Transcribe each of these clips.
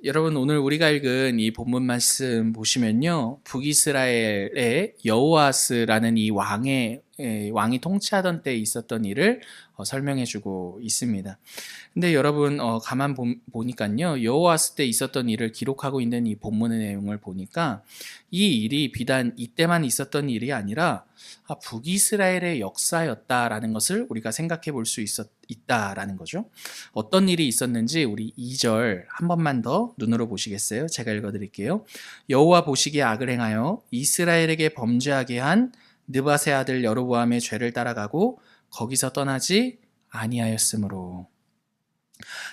여러분 오늘 우리가 읽은 이 본문 말씀 보시면요. 북이스라엘의 여호아스라는 이 왕이 통치하던 때 있었던 일을 설명해 주고 있습니다. 근데 여러분 가만 보니까요. 여호아스 때 있었던 일을 기록하고 있는 이 본문의 내용을 보니까 이 일이 비단 이때만 있었던 일이 아니라 북이스라엘의 역사였다라는 것을 우리가 생각해 볼 수 있다라는 거죠. 어떤 일이 있었는지 우리 2절 한 번만 더 눈으로 보시겠어요? 제가 읽어드릴게요. 여호와 보시기에 악을 행하여 이스라엘에게 범죄하게 한 느밧의 아들 여로보암의 죄를 따라가고 거기서 떠나지 아니하였으므로.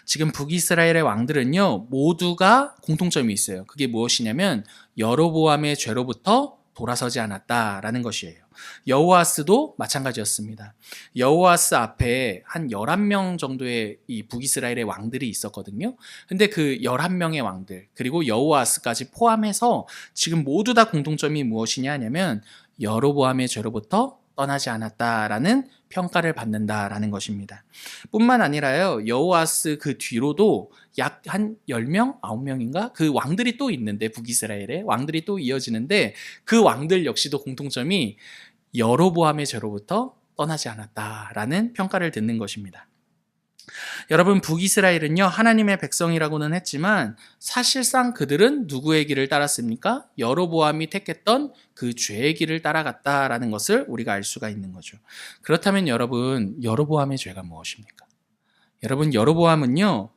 지금 북이스라엘의 왕들은요 모두가 공통점이 있어요. 그게 무엇이냐면 여로보암의 죄로부터 돌아서지 않았다라는 것이에요. 여호아스도 마찬가지였습니다. 여호아스 앞에 한 11명 정도의 이 북이스라엘의 왕들이 있었거든요. 근데 그 11명의 왕들 그리고 여호아스까지 포함해서 지금 모두 다 공통점이 무엇이냐 하냐면 여로보암의 죄로부터 떠나지 않았다라는 평가를 받는다라는 것입니다. 뿐만 아니라요. 여호아스 그 뒤로도 약 한 10명, 9명인가? 그 왕들이 또 있는데 북이스라엘에 왕들이 또 이어지는데 그 왕들 역시도 공통점이 여로보암의 죄로부터 떠나지 않았다라는 평가를 듣는 것입니다. 여러분 북이스라엘은요 하나님의 백성이라고는 했지만 사실상 그들은 누구의 길을 따랐습니까? 여로보암이 택했던 그 죄의 길을 따라갔다라는 것을 우리가 알 수가 있는 거죠. 그렇다면 여러분 여로보암의 죄가 무엇입니까? 여러분 여로보암은요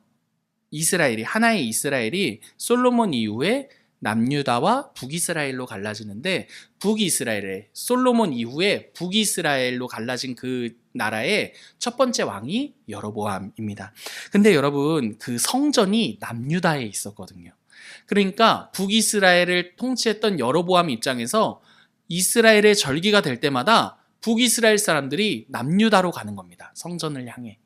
하나의 이스라엘이 솔로몬 이후에 남유다와 북이스라엘로 갈라지는데 솔로몬 이후에 북이스라엘로 갈라진 그 나라의 첫 번째 왕이 여로보암입니다. 근데 여러분 그 성전이 남유다에 있었거든요. 그러니까 북이스라엘을 통치했던 여로보암 입장에서 이스라엘의 절기가 될 때마다 북이스라엘 사람들이 남유다로 가는 겁니다. 성전을 향해.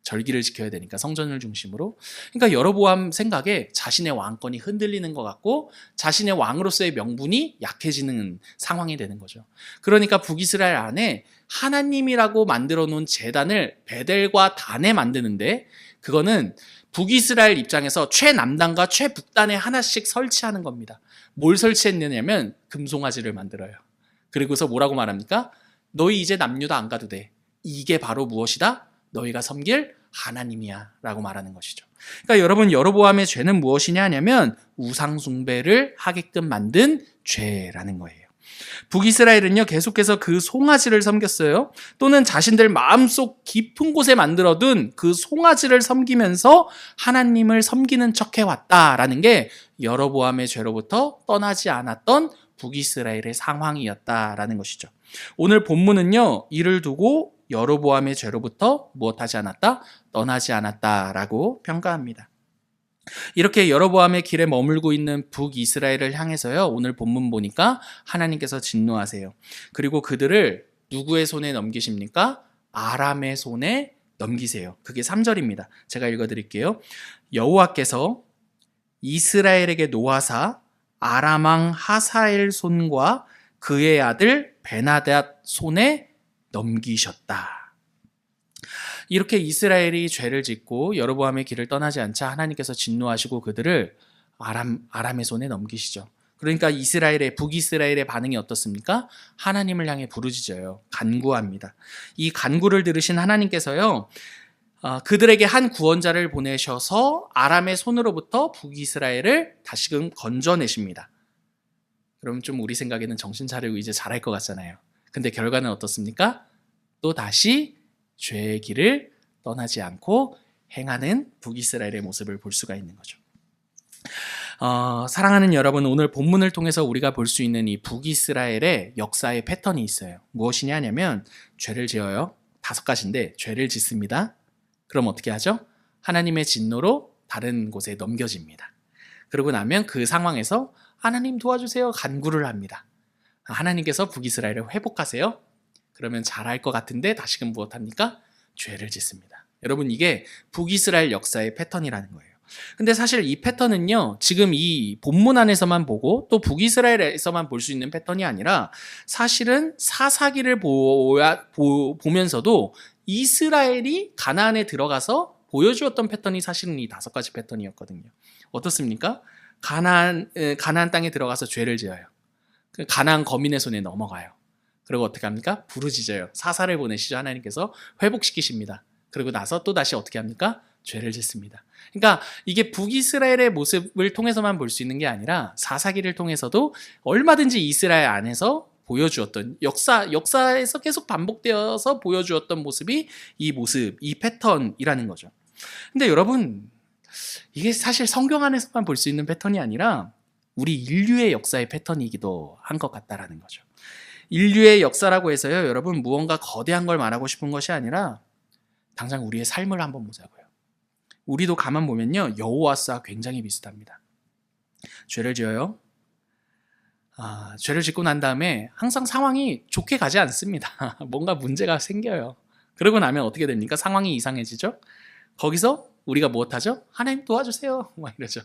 절기를 지켜야 되니까 성전을 중심으로. 그러니까 여로보암 생각에 자신의 왕권이 흔들리는 것 같고 자신의 왕으로서의 명분이 약해지는 상황이 되는 거죠. 그러니까 북이스라엘 안에 하나님이라고 만들어 놓은 제단을 베델과 단에 만드는데 그거는 북이스라엘 입장에서 최남단과 최북단에 하나씩 설치하는 겁니다. 뭘 설치했느냐면 금송아지를 만들어요. 그리고서 뭐라고 말합니까? 너희 이제 남유다 안 가도 돼. 이게 바로 무엇이다? 너희가 섬길 하나님이야 라고 말하는 것이죠. 그러니까 여러분 여로보암의 죄는 무엇이냐 하냐면 우상 숭배를 하게끔 만든 죄라는 거예요. 북이스라엘은요 계속해서 그 송아지를 섬겼어요. 또는 자신들 마음속 깊은 곳에 만들어둔 그 송아지를 섬기면서 하나님을 섬기는 척 해왔다라는 게 여로보암의 죄로부터 떠나지 않았던 북이스라엘의 상황이었다라는 것이죠. 오늘 본문은요 이를 두고 여로보암의 죄로부터 무엇하지 않았다? 떠나지 않았다라고 평가합니다. 이렇게 여로보암의 길에 머물고 있는 북이스라엘을 향해서요. 오늘 본문 보니까 하나님께서 진노하세요. 그리고 그들을 누구의 손에 넘기십니까? 아람의 손에 넘기세요. 그게 3절입니다. 제가 읽어드릴게요. 여호와께서 이스라엘에게 노하사 아람 왕 하사엘 손과 그의 아들 베나닷 손에 넘기셨다. 이렇게 이스라엘이 죄를 짓고 여로보암의 길을 떠나지 않자 하나님께서 진노하시고 그들을 아람의 손에 넘기시죠. 그러니까 북이스라엘의 반응이 어떻습니까? 하나님을 향해 부르짖어요. 간구합니다. 이 간구를 들으신 하나님께서요. 그들에게 한 구원자를 보내셔서 아람의 손으로부터 북이스라엘을 다시금 건져내십니다. 그럼 좀 우리 생각에는 정신 차리고 이제 잘할 것 같잖아요. 근데 결과는 어떻습니까? 또 다시 죄의 길을 떠나지 않고 행하는 북이스라엘의 모습을 볼 수가 있는 거죠. 사랑하는 여러분, 오늘 본문을 통해서 우리가 볼 수 있는 이 북이스라엘의 역사의 패턴이 있어요. 무엇이냐 하면 죄를 지어요. 5가지인데 죄를 짓습니다. 그럼 어떻게 하죠? 하나님의 진노로 다른 곳에 넘겨집니다. 그러고 나면 그 상황에서 하나님 도와주세요 간구를 합니다. 하나님께서 북이스라엘을 회복하세요. 그러면 잘할 것 같은데 다시금 무엇합니까? 죄를 짓습니다. 여러분 이게 북이스라엘 역사의 패턴이라는 거예요. 근데 사실 이 패턴은요 지금 이 본문 안에서만 보고 또 북이스라엘에서만 볼 수 있는 패턴이 아니라 사실은 사사기를 보면서도 이스라엘이 가나안에 들어가서 보여주었던 패턴이 사실은 이 5가지 패턴이었거든요. 어떻습니까? 가나안 땅에 들어가서 죄를 지어요. 가나안 거민의 손에 넘어가요. 그리고 어떻게 합니까? 부르짖어요. 사사를 보내시죠. 하나님께서 회복시키십니다. 그리고 나서 또 다시 어떻게 합니까? 죄를 짓습니다. 그러니까 이게 북이스라엘의 모습을 통해서만 볼 수 있는 게 아니라 사사기를 통해서도 얼마든지 이스라엘 안에서 보여주었던 역사에서 계속 반복되어서 보여주었던 모습이 이 모습, 이 패턴이라는 거죠. 근데 여러분, 이게 사실 성경 안에서만 볼 수 있는 패턴이 아니라 우리 인류의 역사의 패턴이기도 한 것 같다라는 거죠. 인류의 역사라고 해서요, 여러분 무언가 거대한 걸 말하고 싶은 것이 아니라 당장 우리의 삶을 한번 보자고요. 우리도 가만 보면요, 여호와스와 굉장히 비슷합니다. 죄를 지어요. 죄를 짓고 난 다음에 항상 상황이 좋게 가지 않습니다. 뭔가 문제가 생겨요. 그러고 나면 어떻게 됩니까? 상황이 이상해지죠? 거기서 우리가 무엇하죠? 하나님 도와주세요. 막 이러죠.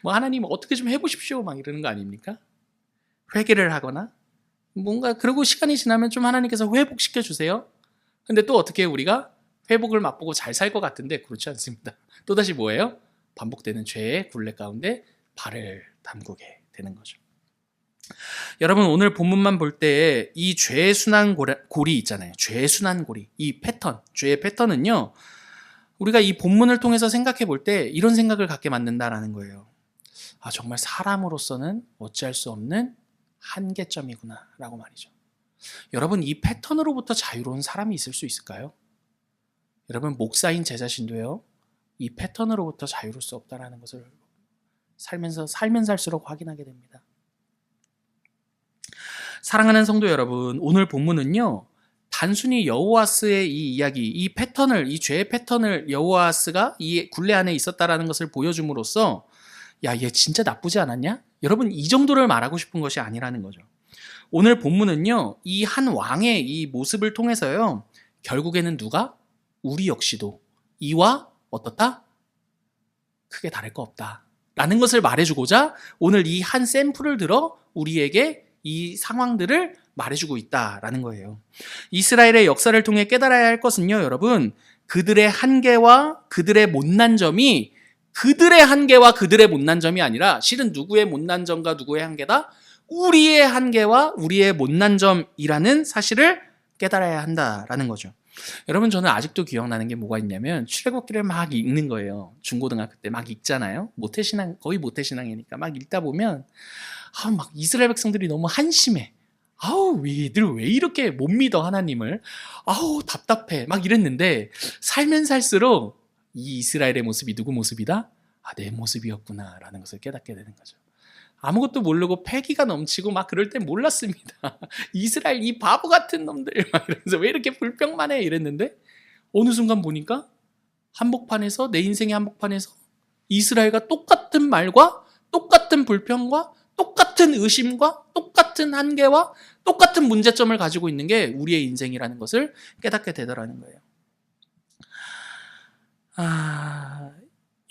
뭐 하나님 어떻게 좀 해보십시오. 막 이러는 거 아닙니까? 회개를 하거나 뭔가 그러고 시간이 지나면 좀 하나님께서 회복시켜 주세요. 근데 또 어떻게 우리가 회복을 맛보고 잘 살 것 같은데 그렇지 않습니다. 또다시 뭐예요? 반복되는 죄의 굴레 가운데 발을 담그게 되는 거죠. 여러분, 오늘 본문만 볼 때 이 죄의 순환 고리 있잖아요. 죄의 순환 고리, 이 패턴, 죄의 패턴은요, 우리가 이 본문을 통해서 생각해 볼 때 이런 생각을 갖게 만든다라는 거예요. 정말 사람으로서는 어찌할 수 없는 한계점이구나 라고 말이죠. 여러분, 이 패턴으로부터 자유로운 사람이 있을 수 있을까요? 여러분, 목사인 제 자신도요, 이 패턴으로부터 자유로울 수 없다라는 것을 살면 살수록 확인하게 됩니다. 사랑하는 성도 여러분, 오늘 본문은요, 단순히 여호와스의 이 이야기, 이 패턴을, 이 죄의 패턴을 여호와스가 이 굴레 안에 있었다라는 것을 보여줌으로써 야, 얘 진짜 나쁘지 않았냐? 여러분, 이 정도를 말하고 싶은 것이 아니라는 거죠. 오늘 본문은요, 이 한 왕의 이 모습을 통해서요, 결국에는 누가? 우리 역시도 이와 어떻다? 크게 다를 거 없다 라는 것을 말해주고자 오늘 이 한 샘플을 들어 우리에게 이 상황들을 말해주고 있다라는 거예요. 이스라엘의 역사를 통해 깨달아야 할 것은요, 여러분, 그들의 한계와 그들의 못난 점이 그들의 한계와 그들의 못난 점이 아니라 실은 누구의 못난 점과 누구의 한계다? 우리의 한계와 우리의 못난 점이라는 사실을 깨달아야 한다라는 거죠. 여러분, 저는 아직도 기억나는 게 뭐가 있냐면 출애굽기를 막 읽는 거예요. 중고등학교 때 막 읽잖아요. 모태신앙, 거의 모태신앙이니까 막 읽다 보면 막 이스라엘 백성들이 너무 한심해. 얘들 왜 이렇게 못 믿어 하나님을. 답답해. 막 이랬는데 살면 살수록 이 이스라엘의 모습이 누구 모습이다? 내 모습이었구나 라는 것을 깨닫게 되는 거죠. 아무것도 모르고 패기가 넘치고 막 그럴 땐 몰랐습니다. 이스라엘 이 바보 같은 놈들 막 이러면서 왜 이렇게 불평만 해 이랬는데 어느 순간 보니까 한복판에서, 내 인생의 한복판에서 이스라엘과 똑같은 말과 똑같은 불평과 똑같은 의심과 똑같은 한계와 똑같은 문제점을 가지고 있는 게 우리의 인생이라는 것을 깨닫게 되더라는 거예요.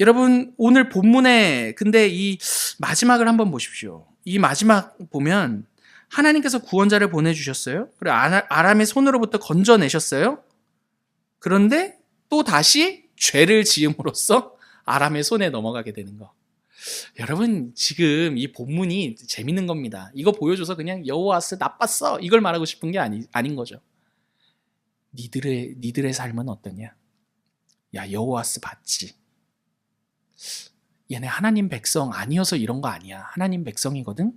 여러분, 오늘 본문에 근데 이 마지막을 한번 보십시오. 이 마지막 보면 하나님께서 구원자를 보내주셨어요. 그리고 아람의 손으로부터 건져내셨어요. 그런데 또 다시 죄를 지음으로써 아람의 손에 넘어가게 되는 거. 여러분, 지금 이 본문이 재밌는 겁니다. 이거 보여줘서 그냥 여호와스 나빴어 이걸 말하고 싶은 게 아닌 거죠. 니들의 삶은 어떠냐? 야, 여호와스 봤지? 얘네 하나님 백성 아니어서 이런 거 아니야. 하나님 백성이거든?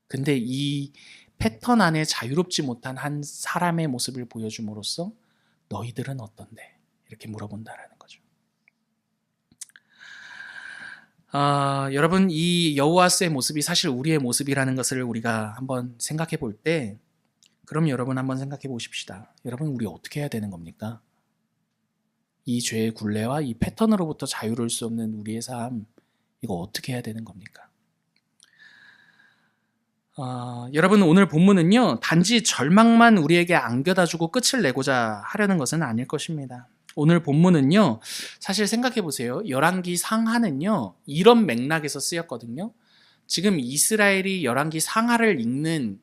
근데 이 패턴 안에 자유롭지 못한 한 사람의 모습을 보여줌으로써 너희들은 어떤데? 이렇게 물어본다라는 거죠. 여러분, 이 여호와스의 모습이 사실 우리의 모습이라는 것을 우리가 한번 생각해 볼 때, 그럼 여러분 한번 생각해 보십시다. 여러분, 우리 어떻게 해야 되는 겁니까? 이 죄의 굴레와 이 패턴으로부터 자유로울 수 없는 우리의 삶, 이거 어떻게 해야 되는 겁니까? 여러분, 오늘 본문은요, 단지 절망만 우리에게 안겨다주고 끝을 내고자 하려는 것은 아닐 것입니다. 오늘 본문은요, 사실 생각해 보세요. 열왕기 상하는요, 이런 맥락에서 쓰였거든요. 지금 이스라엘이 열왕기 상하를 읽는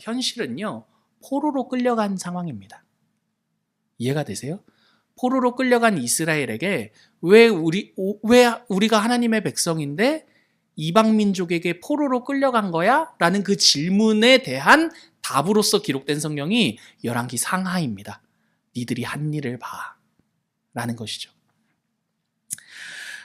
현실은요, 포로로 끌려간 상황입니다. 이해가 되세요? 포로로 끌려간 이스라엘에게 왜 우리가 하나님의 백성인데 이방 민족에게 포로로 끌려간 거야? 라는 그 질문에 대한 답으로서 기록된 성경이 열왕기 상하입니다. 니들이 한 일을 봐. 라는 것이죠.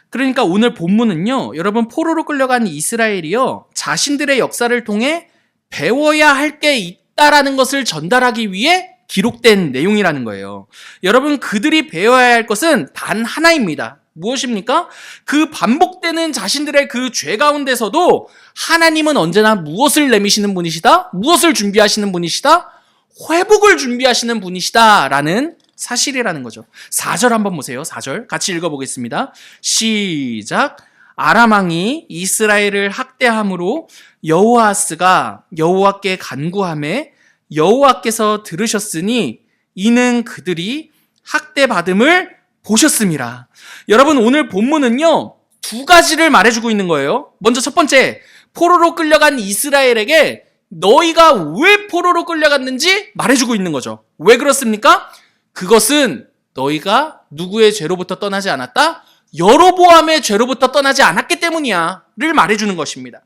그러니까 오늘 본문은요, 여러분 포로로 끌려간 이스라엘이요, 자신들의 역사를 통해 배워야 할 게 있다라는 것을 전달하기 위해 기록된 내용이라는 거예요. 여러분, 그들이 배워야 할 것은 단 하나입니다. 무엇입니까? 그 반복되는 자신들의 그 죄 가운데서도 하나님은 언제나 무엇을 내미시는 분이시다? 무엇을 준비하시는 분이시다? 회복을 준비하시는 분이시다라는 사실이라는 거죠. 4절 한번 보세요. 4절 같이 읽어보겠습니다. 시작. 아람 왕이 이스라엘을 학대함으로 여호아스가 여호와께 간구하매 여호와께서 들으셨으니 이는 그들이 학대받음을 보셨습니다. 여러분, 오늘 본문은요, 두 가지를 말해주고 있는 거예요. 먼저 첫 번째, 포로로 끌려간 이스라엘에게 너희가 왜 포로로 끌려갔는지 말해주고 있는 거죠. 왜 그렇습니까? 그것은 너희가 누구의 죄로부터 떠나지 않았다? 여로보암의 죄로부터 떠나지 않았기 때문이야 를 말해주는 것입니다.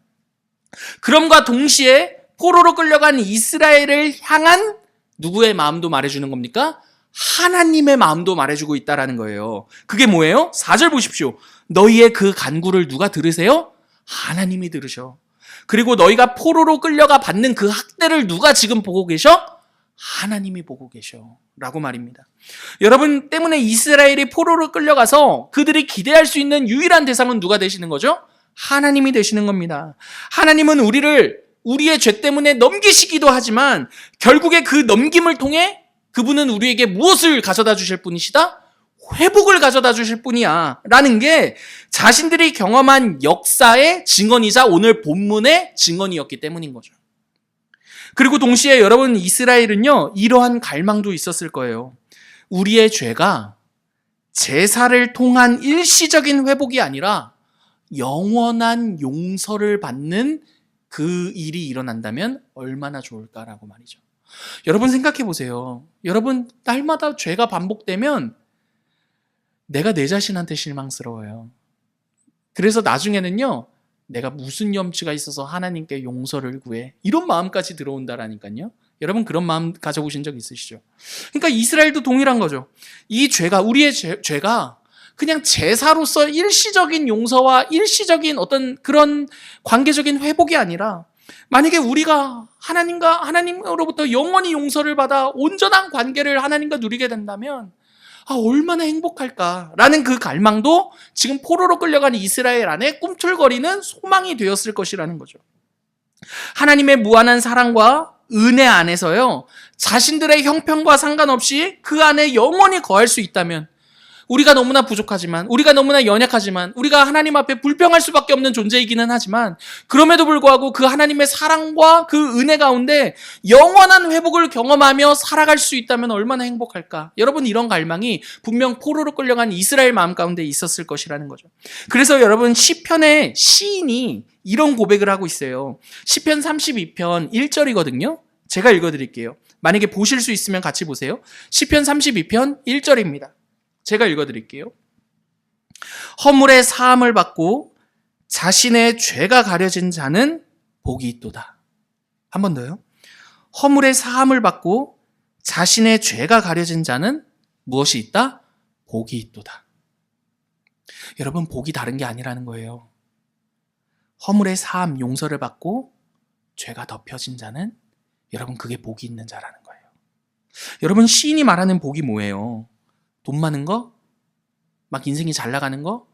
그럼과 동시에 포로로 끌려간 이스라엘을 향한 누구의 마음도 말해주는 겁니까? 하나님의 마음도 말해주고 있다라는 거예요. 그게 뭐예요? 4절 보십시오. 너희의 그 간구를 누가 들으세요? 하나님이 들으셔. 그리고 너희가 포로로 끌려가 받는 그 학대를 누가 지금 보고 계셔? 하나님이 보고 계셔. 라고 말입니다. 여러분 때문에 이스라엘이 포로로 끌려가서 그들이 기대할 수 있는 유일한 대상은 누가 되시는 거죠? 하나님이 되시는 겁니다. 하나님은 우리의 죄 때문에 넘기시기도 하지만 결국에 그 넘김을 통해 그분은 우리에게 무엇을 가져다 주실 분이시다? 회복을 가져다 주실 분이야 라는 게 자신들이 경험한 역사의 증언이자 오늘 본문의 증언이었기 때문인 거죠. 그리고 동시에 여러분, 이스라엘은요, 이러한 갈망도 있었을 거예요. 우리의 죄가 제사를 통한 일시적인 회복이 아니라 영원한 용서를 받는 그 일이 일어난다면 얼마나 좋을까라고 말이죠. 여러분 생각해 보세요. 여러분, 날마다 죄가 반복되면 내가 내 자신한테 실망스러워요. 그래서 나중에는요, 내가 무슨 염치가 있어서 하나님께 용서를 구해, 이런 마음까지 들어온다라니까요. 여러분 그런 마음 가져보신 적 있으시죠? 그러니까 이스라엘도 동일한 거죠. 이 죄가, 우리의 죄가 그냥 제사로서 일시적인 용서와 일시적인 어떤 그런 관계적인 회복이 아니라, 만약에 우리가 하나님으로부터 영원히 용서를 받아 온전한 관계를 하나님과 누리게 된다면 얼마나 행복할까라는 그 갈망도 지금 포로로 끌려간 이스라엘 안에 꿈틀거리는 소망이 되었을 것이라는 거죠. 하나님의 무한한 사랑과 은혜 안에서요, 자신들의 형편과 상관없이 그 안에 영원히 거할 수 있다면, 우리가 너무나 부족하지만, 우리가 너무나 연약하지만, 우리가 하나님 앞에 불평할 수밖에 없는 존재이기는 하지만, 그럼에도 불구하고 그 하나님의 사랑과 그 은혜 가운데 영원한 회복을 경험하며 살아갈 수 있다면 얼마나 행복할까? 여러분, 이런 갈망이 분명 포로로 끌려간 이스라엘 마음 가운데 있었을 것이라는 거죠. 그래서 여러분, 시편의 시인이 이런 고백을 하고 있어요. 시편 32편 1절이거든요. 제가 읽어드릴게요. 만약에 보실 수 있으면 같이 보세요. 시편 32편 1절입니다. 제가 읽어드릴게요. 허물의 사함을 받고 자신의 죄가 가려진 자는 복이 있도다. 한 번 더요. 허물의 사함을 받고 자신의 죄가 가려진 자는 무엇이 있다? 복이 있도다. 여러분, 복이 다른 게 아니라는 거예요. 허물의 사함, 용서를 받고 죄가 덮여진 자는, 여러분, 그게 복이 있는 자라는 거예요. 여러분, 시인이 말하는 복이 뭐예요? 돈 많은 거? 막 인생이 잘 나가는 거?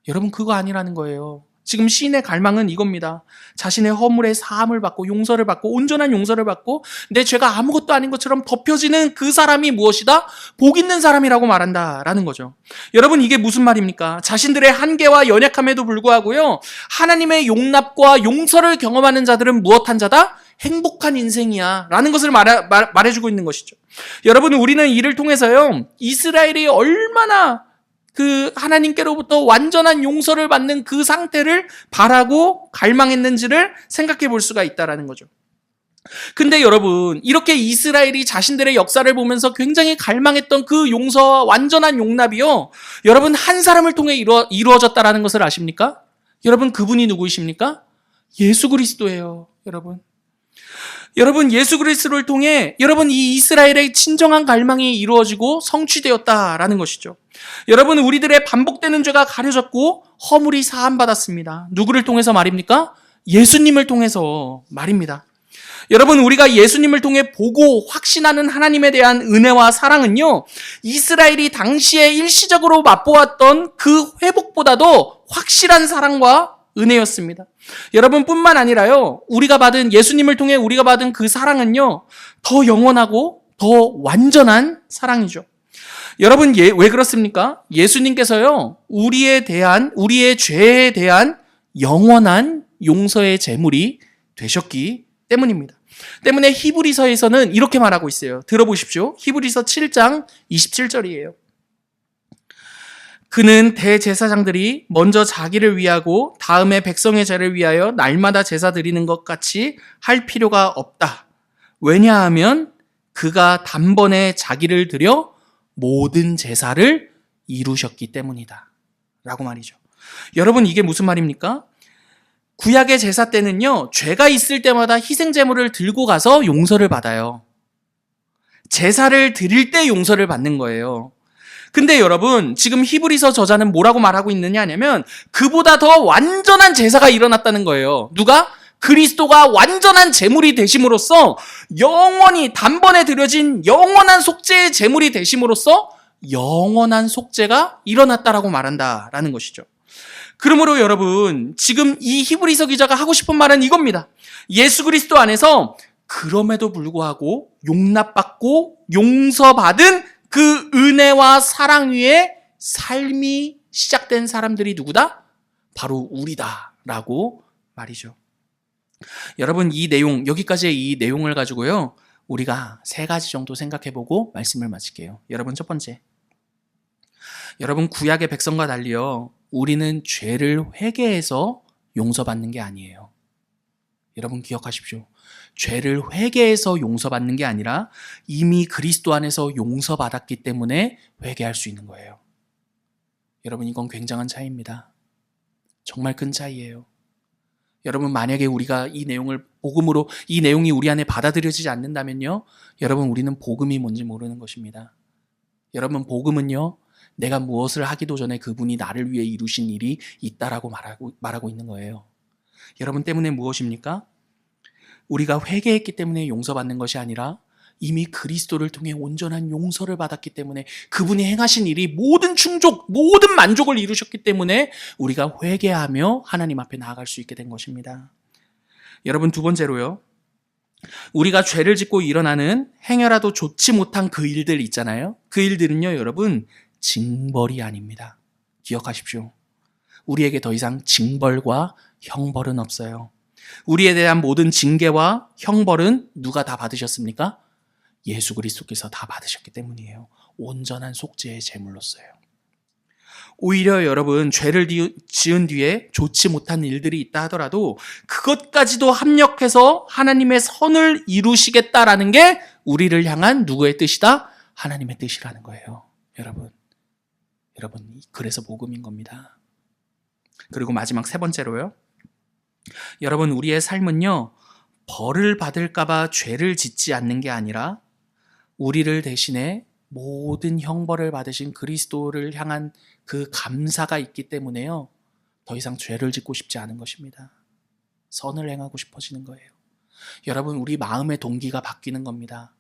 여러분, 그거 아니라는 거예요. 지금 시인의 갈망은 이겁니다. 자신의 허물의 사함을 받고 용서를 받고 온전한 용서를 받고 내 죄가 아무것도 아닌 것처럼 덮여지는 그 사람이 무엇이다? 복 있는 사람이라고 말한다라는 거죠. 여러분, 이게 무슨 말입니까? 자신들의 한계와 연약함에도 불구하고요, 하나님의 용납과 용서를 경험하는 자들은 무엇한 자다? 행복한 인생이야 라는 것을 말해주고 있는 것이죠. 여러분, 우리는 이를 통해서요, 이스라엘이 얼마나 그 하나님께로부터 완전한 용서를 받는 그 상태를 바라고 갈망했는지를 생각해 볼 수가 있다라는 거죠. 근데 여러분, 이렇게 이스라엘이 자신들의 역사를 보면서 굉장히 갈망했던 그 용서와 완전한 용납이요, 여러분, 한 사람을 통해 이루어졌다라는 것을 아십니까? 여러분, 그분이 누구이십니까? 예수 그리스도예요, 여러분. 여러분, 예수 그리스도를 통해 여러분, 이 이스라엘의 진정한 갈망이 이루어지고 성취되었다라는 것이죠. 여러분, 우리들의 반복되는 죄가 가려졌고 허물이 사함받았습니다. 누구를 통해서 말입니까? 예수님을 통해서 말입니다. 여러분, 우리가 예수님을 통해 보고 확신하는 하나님에 대한 은혜와 사랑은요, 이스라엘이 당시에 일시적으로 맛보았던 그 회복보다도 확실한 사랑과 은혜였습니다. 여러분, 뿐만 아니라요, 예수님을 통해 우리가 받은 그 사랑은요, 더 영원하고 더 완전한 사랑이죠. 여러분, 왜 그렇습니까? 예수님께서요, 우리의 죄에 대한 영원한 용서의 제물이 되셨기 때문입니다. 때문에 히브리서에서는 이렇게 말하고 있어요. 들어보십시오. 히브리서 7장 27절이에요. 그는 대제사장들이 먼저 자기를 위하고 다음에 백성의 죄를 위하여 날마다 제사 드리는 것 같이 할 필요가 없다. 왜냐하면 그가 단번에 자기를 드려 모든 제사를 이루셨기 때문이다. 라고 말이죠. 여러분, 이게 무슨 말입니까? 구약의 제사 때는요, 죄가 있을 때마다 희생제물을 들고 가서 용서를 받아요. 제사를 드릴 때 용서를 받는 거예요. 근데 여러분, 지금 히브리서 저자는 뭐라고 말하고 있느냐 하면, 그보다 더 완전한 제사가 일어났다는 거예요. 누가? 그리스도가 완전한 제물이 되심으로써 영원히 단번에 드려진 영원한 속죄의 제물이 되심으로써 영원한 속죄가 일어났다라고 말한다라는 것이죠. 그러므로 여러분, 지금 이 히브리서 기자가 하고 싶은 말은 이겁니다. 예수 그리스도 안에서 그럼에도 불구하고 용납받고 용서받은 그 은혜와 사랑 위에 삶이 시작된 사람들이 누구다? 바로 우리다라고 말이죠. 여러분, 여기까지의 이 내용을 가지고요, 우리가 3가지 정도 생각해보고 말씀을 마칠게요. 여러분, 첫 번째, 여러분, 구약의 백성과 달리요, 우리는 죄를 회개해서 용서받는 게 아니에요. 여러분, 기억하십시오. 죄를 회개해서 용서받는 게 아니라 이미 그리스도 안에서 용서받았기 때문에 회개할 수 있는 거예요. 여러분, 이건 굉장한 차이입니다. 정말 큰 차이예요. 여러분, 만약에 우리가 이 내용이 우리 안에 받아들여지지 않는다면요, 여러분, 우리는 복음이 뭔지 모르는 것입니다. 여러분, 복음은요, 내가 무엇을 하기도 전에 그분이 나를 위해 이루신 일이 있다라고 말하고 있는 거예요. 여러분, 때문에 무엇입니까? 우리가 회개했기 때문에 용서받는 것이 아니라 이미 그리스도를 통해 온전한 용서를 받았기 때문에, 그분이 행하신 일이 모든 만족을 이루셨기 때문에 우리가 회개하며 하나님 앞에 나아갈 수 있게 된 것입니다. 여러분, 두 번째로요, 우리가 죄를 짓고 일어나는 행여라도 좋지 못한 그 일들 있잖아요. 그 일들은요, 여러분, 징벌이 아닙니다. 기억하십시오. 우리에게 더 이상 징벌과 형벌은 없어요. 우리에 대한 모든 징계와 형벌은 누가 다 받으셨습니까? 예수 그리스도께서 다 받으셨기 때문이에요. 온전한 속죄의 제물로서요. 오히려 여러분, 죄를 지은 뒤에 좋지 못한 일들이 있다 하더라도 그것까지도 합력해서 하나님의 선을 이루시겠다라는 게 우리를 향한 누구의 뜻이다? 하나님의 뜻이라는 거예요. 여러분, 그래서 복음인 겁니다. 그리고 마지막 3번째로요, 여러분, 우리의 삶은요, 벌을 받을까봐 죄를 짓지 않는 게 아니라 우리를 대신해 모든 형벌을 받으신 그리스도를 향한 그 감사가 있기 때문에요, 더 이상 죄를 짓고 싶지 않은 것입니다. 선을 행하고 싶어지는 거예요. 여러분, 우리 마음의 동기가 바뀌는 겁니다.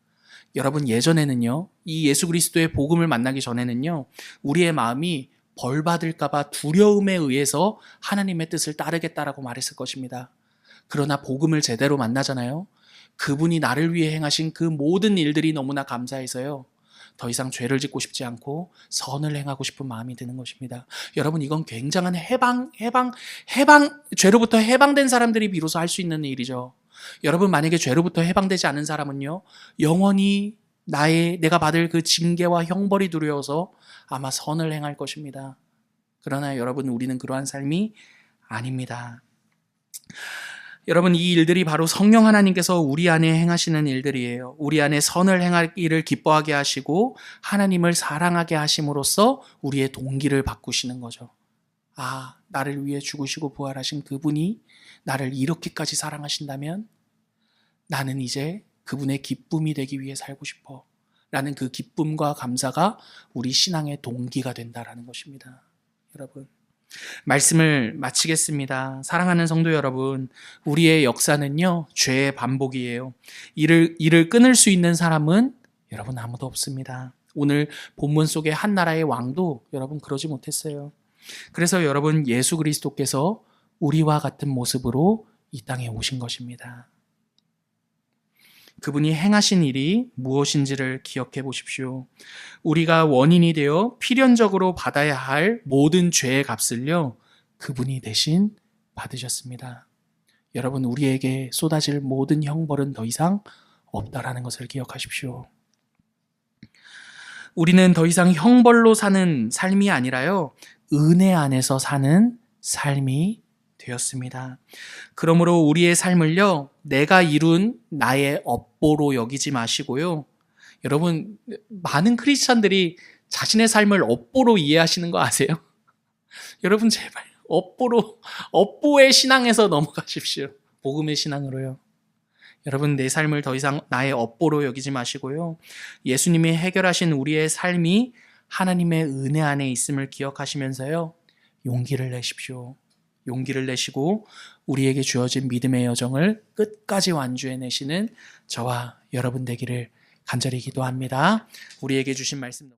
여러분, 예전에는요, 이 예수 그리스도의 복음을 만나기 전에는요, 우리의 마음이 벌 받을까봐 두려움에 의해서 하나님의 뜻을 따르겠다라고 말했을 것입니다. 그러나 복음을 제대로 만나잖아요. 그분이 나를 위해 행하신 그 모든 일들이 너무나 감사해서요, 더 이상 죄를 짓고 싶지 않고 선을 행하고 싶은 마음이 드는 것입니다. 여러분, 이건 굉장한 죄로부터 해방된 사람들이 비로소 할 수 있는 일이죠. 여러분, 만약에 죄로부터 해방되지 않은 사람은요, 영원히 내가 받을 그 징계와 형벌이 두려워서 아마 선을 행할 것입니다. 그러나 여러분, 우리는 그러한 삶이 아닙니다. 여러분, 이 일들이 바로 성령 하나님께서 우리 안에 행하시는 일들이에요. 우리 안에 선을 행하기를 기뻐하게 하시고 하나님을 사랑하게 하심으로써 우리의 동기를 바꾸시는 거죠. 아, 나를 위해 죽으시고 부활하신 그분이 나를 이렇게까지 사랑하신다면 나는 이제 그분의 기쁨이 되기 위해 살고 싶어. 라는 그 기쁨과 감사가 우리 신앙의 동기가 된다라는 것입니다. 여러분, 말씀을 마치겠습니다. 사랑하는 성도 여러분, 우리의 역사는요, 죄의 반복이에요. 이를 끊을 수 있는 사람은 여러분 아무도 없습니다. 오늘 본문 속의 한 나라의 왕도 여러분 그러지 못했어요. 그래서 여러분, 예수 그리스도께서 우리와 같은 모습으로 이 땅에 오신 것입니다. 그분이 행하신 일이 무엇인지를 기억해 보십시오. 우리가 원인이 되어 필연적으로 받아야 할 모든 죄의 값을요, 그분이 대신 받으셨습니다. 여러분, 우리에게 쏟아질 모든 형벌은 더 이상 없다라는 것을 기억하십시오. 우리는 더 이상 형벌로 사는 삶이 아니라요, 은혜 안에서 사는 삶이 되었습니다. 그러므로 우리의 삶을요, 내가 이룬 나의 업보로 여기지 마시고요. 여러분, 많은 크리스찬들이 자신의 삶을 업보로 이해하시는 거 아세요? 여러분, 제발 업보의 신앙에서 넘어가십시오. 복음의 신앙으로요. 여러분, 내 삶을 더 이상 나의 업보로 여기지 마시고요. 예수님이 해결하신 우리의 삶이 하나님의 은혜 안에 있음을 기억하시면서요, 용기를 내십시오. 용기를 내시고 우리에게 주어진 믿음의 여정을 끝까지 완주해내시는 저와 여러분 되기를 간절히 기도합니다. 우리에게 주신 말씀